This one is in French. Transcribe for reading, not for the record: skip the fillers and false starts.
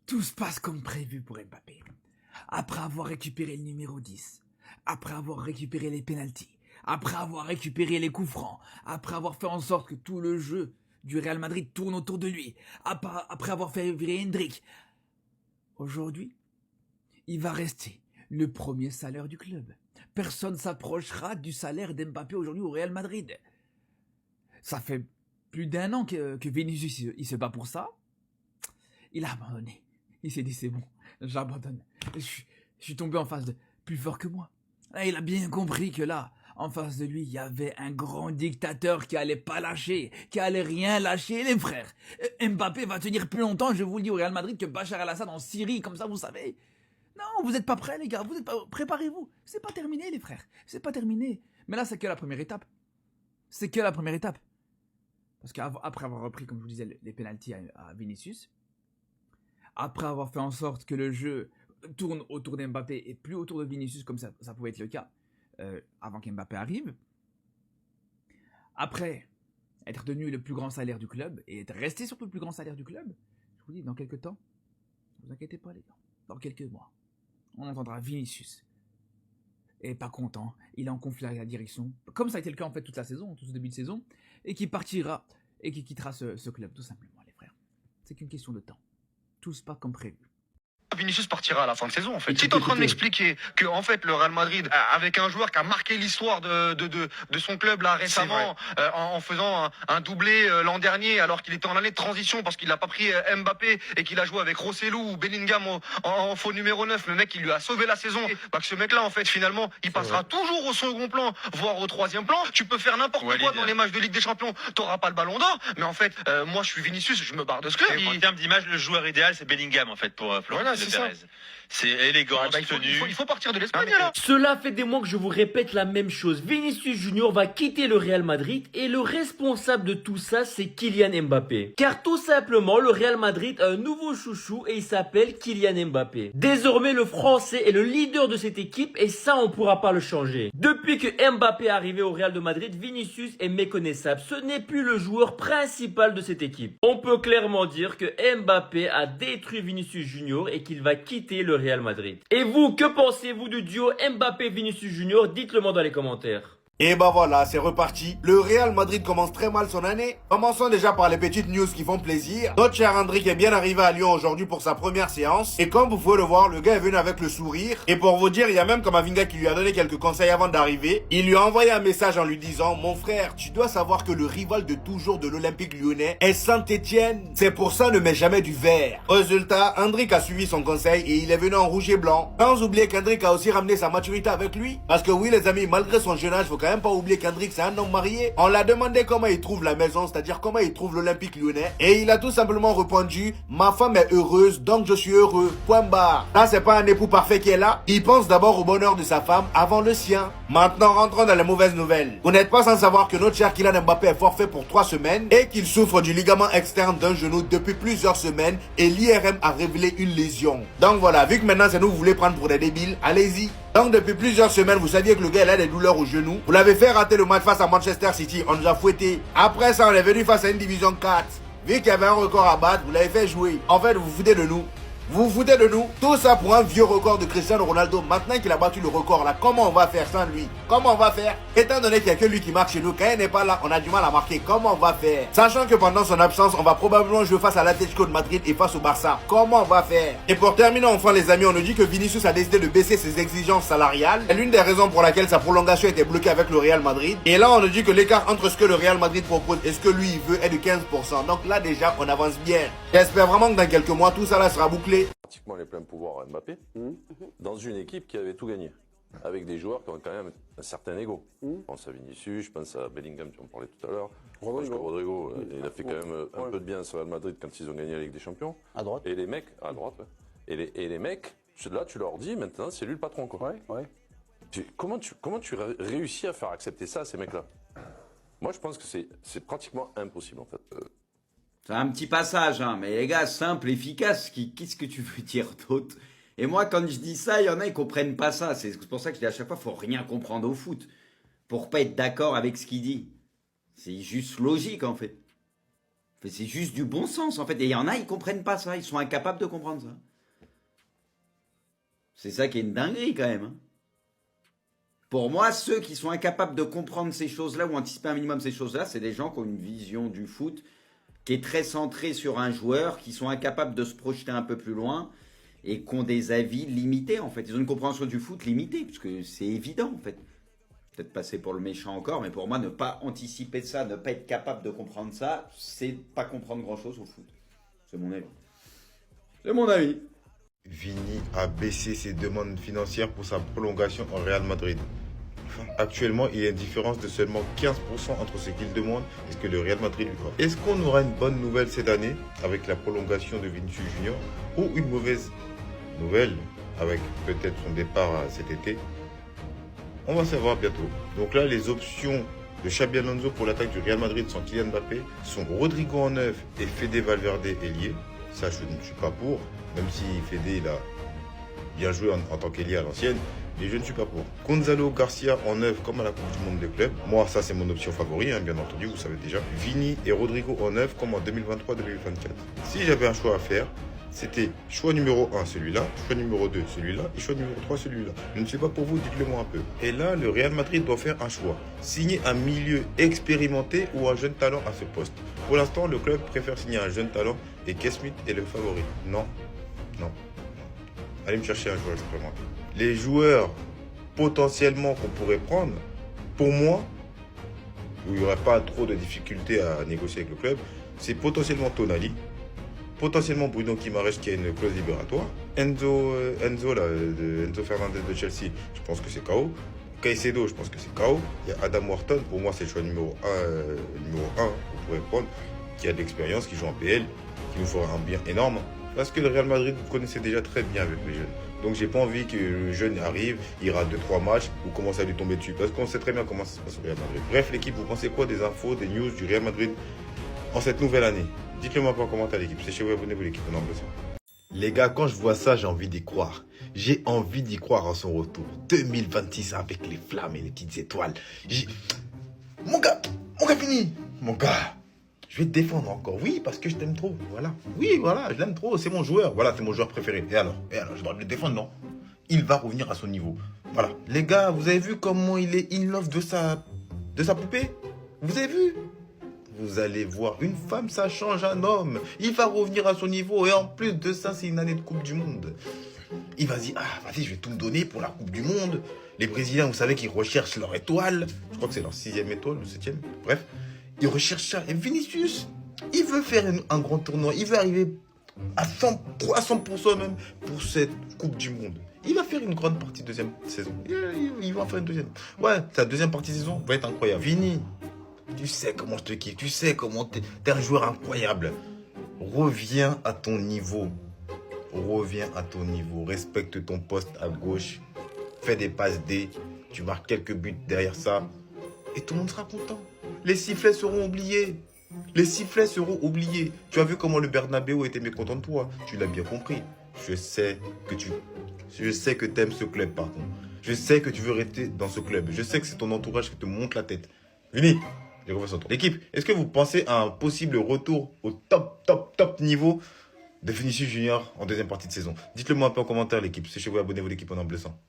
Tout se passe comme prévu pour Mbappé. Après avoir récupéré le numéro 10, après avoir récupéré les pénaltys, après avoir récupéré les coups francs, après avoir fait en sorte que tout le jeu du Real Madrid tourne autour de lui, après avoir fait virer Hendrik, aujourd'hui, il va rester le premier salaire du club. Personne ne s'approchera du salaire d'Mbappé aujourd'hui au Real Madrid. Ça fait plus d'un an que Vinicius il se bat pour ça. Il a abandonné. Il s'est dit c'est bon, j'abandonne. Je suis tombé en face de plus fort que moi. Là, il a bien compris que là, en face de lui, il y avait un grand dictateur qui allait pas lâcher, qui allait rien lâcher, les frères. Mbappé va tenir plus longtemps, je vous le dis, au Real Madrid que Bachar el-Assad en Syrie, comme ça, vous savez. Non, vous n'êtes pas prêts, les gars. Vous êtes pas... Préparez-vous. C'est pas terminé, les frères. C'est pas terminé. Mais là, c'est que la première étape. C'est que la première étape. Parce qu'après avoir repris, comme je vous disais, les pénaltys à Vinicius, après avoir fait en sorte que le jeu tourne autour d'Mbappé et plus autour de Vinicius, comme ça pouvait être le cas avant qu'Mbappé arrive, après être devenu le plus grand salaire du club et être resté sur le plus grand salaire du club, je vous dis, dans quelques temps, ne vous inquiétez pas, les gars, dans quelques mois, on entendra Vinicius. Et pas content, il est en conflit avec la direction, comme ça a été le cas en fait toute la saison, tout ce début de saison, et qui partira et qui quittera ce club, tout simplement, les frères. C'est qu'une question de temps. Tout se passe comme prévu. Vinicius partira à la fin de saison en fait. Si tu es en train de m'expliquer que en fait le Real Madrid avec un joueur qui a marqué l'histoire de son club là récemment en faisant un doublé l'an dernier alors qu'il était en année de transition parce qu'il n'a pas pris Mbappé et qu'il a joué avec Rossellou ou Bellingham en faux numéro 9, le mec qui lui a sauvé la saison, bah que ce mec là en fait finalement il passera toujours au second plan voire au troisième plan. Tu peux faire n'importe quoi dans les matchs de Ligue des Champions, t'auras pas le ballon d'or, mais en fait moi je suis Vinicius, je me barre de ce club. En termes d'image, le joueur idéal c'est Bellingham en fait pour Florentino Pérez. C'est élégance, tenue. Il faut partir de l'Espagne là. Cela fait des mois que je vous répète la même chose. Vinicius Junior va quitter le Real Madrid et le responsable de tout ça, c'est Kylian Mbappé. Car tout simplement, le Real Madrid a un nouveau chouchou et il s'appelle Kylian Mbappé. Désormais, le Français est le leader de cette équipe et ça, on pourra pas le changer. Depuis que Mbappé est arrivé au Real de Madrid, Vinicius est méconnaissable. Ce n'est plus le joueur principal de cette équipe. On peut clairement dire que Mbappé a détruit Vinicius Junior et qu'il va quitter le Real Madrid. Et vous, que pensez-vous du duo Mbappé-Vinicius Junior? Dites-le moi dans les commentaires. Et bah voilà, c'est reparti. Le Real Madrid commence très mal son année. Commençons déjà par les petites news qui font plaisir. Notre cher Hendrik est bien arrivé à Lyon aujourd'hui pour sa première séance. Et comme vous pouvez le voir, le gars est venu avec le sourire. Et pour vous dire, il y a même Kamavinga qui lui a donné quelques conseils avant d'arriver. Il lui a envoyé un message en lui disant: mon frère, tu dois savoir que le rival de toujours de l'Olympique lyonnais est Saint-Etienne. C'est pour ça, ne mets jamais du vert. Résultat, Hendrik a suivi son conseil et il est venu en rouge et blanc. Sans oublier qu'Hendrik a aussi ramené sa maturité avec lui. Parce que oui les amis, malgré son jeune âge, faut quand même pas oublier qu'Hendrik c'est un homme marié. On l'a demandé comment il trouve la maison, c'est-à-dire comment il trouve l'Olympique lyonnais, et il a tout simplement répondu: ma femme est heureuse donc je suis heureux, point barre. Là c'est pas un époux parfait qui est là, il pense d'abord au bonheur de sa femme avant le sien. Maintenant rentrons dans les mauvaises nouvelles. Vous n'êtes pas sans savoir que notre cher Kylian Mbappé est forfait pour 3 semaines et qu'il souffre du ligament externe d'un genou depuis plusieurs semaines et l'IRM a révélé une lésion. Donc voilà, vu que maintenant c'est nous vous voulez prendre pour des débiles, allez-y. Donc depuis plusieurs semaines, vous saviez que le gars il a des douleurs au genou. Vous l'avez fait rater le match face à Manchester City, on nous a fouetté. Après ça, on est venu face à une division 4. Vu qu'il y avait un record à battre, vous l'avez fait jouer. En fait, vous vous foutez de nous. Vous vous foutez de nous? Tout ça pour un vieux record de Cristiano Ronaldo. Maintenant qu'il a battu le record là, comment on va faire sans lui? Comment on va faire? Étant donné qu'il n'y a que lui qui marque chez nous, quand il n'est pas là, on a du mal à marquer. Comment on va faire? Sachant que pendant son absence, on va probablement jouer face à l'Atlético de Madrid et face au Barça. Comment on va faire? Et pour terminer enfin les amis, on nous dit que Vinicius a décidé de baisser ses exigences salariales. C'est l'une des raisons pour laquelle sa prolongation était bloquée avec le Real Madrid. Et là on nous dit que l'écart entre ce que le Real Madrid propose et ce que lui il veut est de 15%. Donc là déjà on avance bien. J'espère vraiment que dans quelques mois tout ça là sera bouclé. Pratiquement les pleins pouvoirs à Mbappé, dans une équipe qui avait tout gagné, avec des joueurs qui ont quand même un certain ego. Je pense à Vinicius, je pense à Bellingham, tu en parlais tout à l'heure. Je pense que Rodrigo, il a fait quand même un peu de bien sur Real Madrid quand ils ont gagné la Ligue des Champions. À droite. Et les mecs, à droite, ouais. Et les mecs, là tu leur dis maintenant, c'est lui le patron, quoi. Comment tu réussis à faire accepter ça à ces mecs-là? Moi je pense que c'est pratiquement impossible en fait. C'est un petit passage, hein, mais les gars, simple, efficace, qu'est-ce que tu veux dire d'autre? Et moi, quand je dis ça, il y en a, ils comprennent pas ça. C'est pour ça que je dis à chaque fois, faut rien comprendre au foot. Pour pas être d'accord avec ce qu'il dit. C'est juste logique, en fait. C'est juste du bon sens, en fait. Et il y en a, ils comprennent pas ça. Ils sont incapables de comprendre ça. C'est ça qui est une dinguerie, quand même. Hein. Pour moi, ceux qui sont incapables de comprendre ces choses-là ou anticiper un minimum ces choses-là, c'est des gens qui ont une vision du foot qui est très centrée sur un joueur, qui sont incapables de se projeter un peu plus loin et qui ont des avis limités, en fait. Ils ont une compréhension du foot limitée, parce que c'est évident, en fait. Peut-être passer pour le méchant encore, mais pour moi, ne pas anticiper ça, ne pas être capable de comprendre ça, c'est pas comprendre grand-chose au foot. C'est mon avis. C'est mon avis. Vini a baissé ses demandes financières pour sa prolongation au Real Madrid. Actuellement, il y a une différence de seulement 15% entre ce qu'il demande et ce que le Real Madrid lui offre. Est-ce qu'on aura une bonne nouvelle cette année avec la prolongation de Vinicius Junior ou une mauvaise nouvelle avec peut-être son départ cet été? On va savoir bientôt. Donc là, les options de Xabi Alonso pour l'attaque du Real Madrid sans Kylian Mbappé sont Rodrigo en neuf et Fede Valverde ailier. Ça, je ne suis pas pour, même si Fede il a bien joué en tant qu'ailier à l'ancienne. Et je ne suis pas pour. Gonzalo Garcia en neuf comme à la Coupe du Monde des clubs. Moi, ça c'est mon option favorite, hein, bien entendu, vous savez déjà. Vini et Rodrigo en neuf comme en 2023-2024. Si j'avais un choix à faire, c'était choix numéro 1 celui-là, choix numéro 2 celui-là et choix numéro 3 celui-là. Je ne sais pas pour vous, dites-le moi un peu. Et là, le Real Madrid doit faire un choix. Signer un milieu expérimenté ou un jeune talent à ce poste. Pour l'instant, le club préfère signer un jeune talent et Kesmith est le favori. Non. Allez me chercher un joueur expérimenté. Les joueurs potentiellement qu'on pourrait prendre, pour moi, où il n'y aurait pas trop de difficultés à négocier avec le club, c'est potentiellement Tonali, potentiellement Bruno Guimaraes qui a une clause libératoire, Enzo Fernandez de Chelsea, je pense que c'est KO, Caicedo, je pense que c'est KO, il y a Adam Wharton, pour moi c'est le choix numéro 1 qu'on pourrait prendre, qui a de l'expérience, qui joue en PL, qui nous fera un bien énorme, parce que le Real Madrid vous connaissez déjà très bien avec les jeunes. Donc j'ai pas envie que le jeune arrive, il rate 2-3 matchs ou commence à lui tomber dessus. Parce qu'on sait très bien comment ça se passe au Real Madrid. Bref l'équipe, vous pensez quoi des infos, des news du Real Madrid en cette nouvelle année? Dites-le moi en commentaire l'équipe. C'est chez vous, abonnez-vous l'équipe. On en besoin. Les gars, quand je vois ça, j'ai envie d'y croire. J'ai envie d'y croire à son retour. 2026 avec les flammes et les petites étoiles. Mon gars fini. Mon gars, je vais te défendre encore. Oui, parce que je t'aime trop. Voilà. Oui, voilà, je l'aime trop. C'est mon joueur. Voilà, c'est mon joueur préféré. Et alors, je dois le défendre, non? Il va revenir à son niveau. Voilà. Les gars, vous avez vu comment il est in love de sa poupée? Vous avez vu? Vous allez voir, une femme, ça change un homme. Il va revenir à son niveau. Et en plus de ça, c'est une année de Coupe du Monde. Il va se dire, vas-y, je vais tout me donner pour la Coupe du Monde. Les Brésiliens, vous savez qu'ils recherchent leur étoile. Je crois que c'est leur 6e étoile ou 7e. Bref, ils recherchent ça. Et Vinicius, il veut faire un grand tournoi. Il veut arriver à 100% même pour cette Coupe du Monde. Il va faire une grande partie de deuxième saison. Il va en faire une deuxième. Ouais, sa deuxième partie de saison va être incroyable. Vini, tu sais comment je te kiffe. Tu sais comment t'es un joueur incroyable. Reviens à ton niveau. Reviens à ton niveau. Respecte ton poste à gauche. Fais des passes D. Tu marques quelques buts derrière ça. Et tout le monde sera content. Les sifflets seront oubliés. Les sifflets seront oubliés. Tu as vu comment le Bernabéu était mécontent de toi. Tu l'as bien compris. Je sais que tu aimes ce club, par contre. Je sais que tu veux rester dans ce club. Je sais que c'est ton entourage qui te monte la tête. Vini, j'ai confiance en toi. L'équipe, est-ce que vous pensez à un possible retour au top niveau de Vinicius Junior en deuxième partie de saison? Dites-le moi un peu en commentaire, l'équipe. C'est chez vous, abonnez-vous, l'équipe, en blessant.